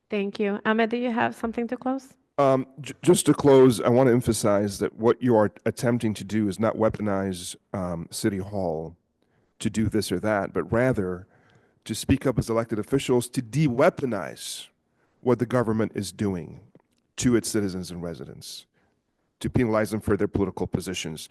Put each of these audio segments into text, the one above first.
Thank you. Ahmed, do you have something to close? Just to close, I want to emphasize that what you are attempting to do is not weaponize City Hall to do this or that, but rather to speak up as elected officials to de-weaponize what the government is doing to its citizens and residents, to penalize them for their political positions.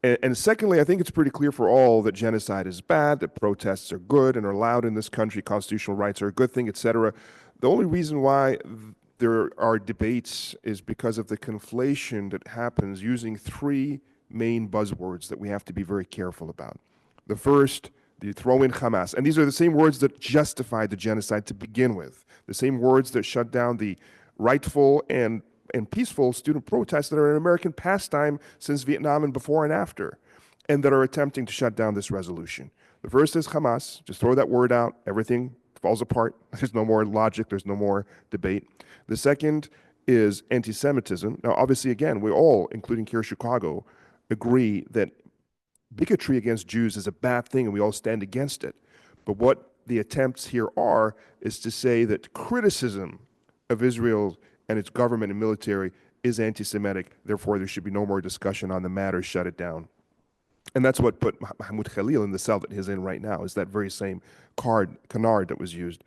And secondly, I think it's pretty clear for all that genocide is bad, that protests are good and are allowed in this country, constitutional rights are a good thing, etc. The only reason why there are debates is because of the conflation that happens using three main buzzwords that we have to be very careful about. The first, you throw in Hamas, and these are the same words that justified the genocide to begin with, the same words that shut down the rightful and peaceful student protests that are an American pastime since Vietnam and before and after, and that are attempting to shut down this resolution. The first is Hamas. Just throw that word out, everything falls apart. There's no more logic, there's no more debate. The second is anti-Semitism. Now, obviously, again, we all, including cair-chicago, agree that bigotry against Jews is a bad thing and we all stand against it. But what the attempts here are is to say that criticism of Israel and its government and military is anti-Semitic, therefore there should be no more discussion on the matter, shut it down. And that's what put Mahmoud Khalil in the cell that he's in right now, is that very same canard that was used.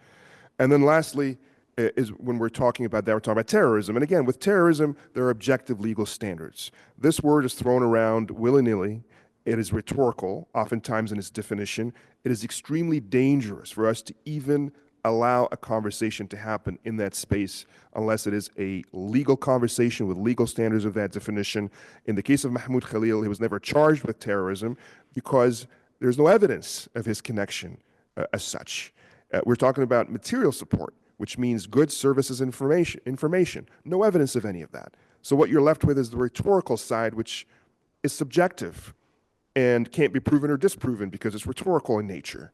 And then lastly, is when we're talking about that, we're talking about terrorism. And again, with terrorism, there are objective legal standards. This word is thrown around willy-nilly. It is rhetorical, oftentimes in its definition. It is extremely dangerous for us to even allow a conversation to happen in that space unless it is a legal conversation with legal standards of that definition. In the case of Mahmoud Khalil, he was never charged with terrorism because there's no evidence of his connection as such. We're talking about material support, which means goods, services, information. No evidence of any of that. So what you're left with is the rhetorical side, which is subjective and can't be proven or disproven because it's rhetorical in nature.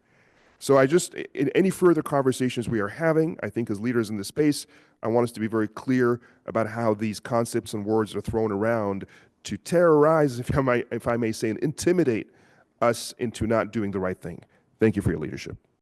So in any further conversations we are having, I think as leaders in this space, I want us to be very clear about how these concepts and words are thrown around to terrorize, if I may say, and intimidate us into not doing the right thing. Thank you for your leadership.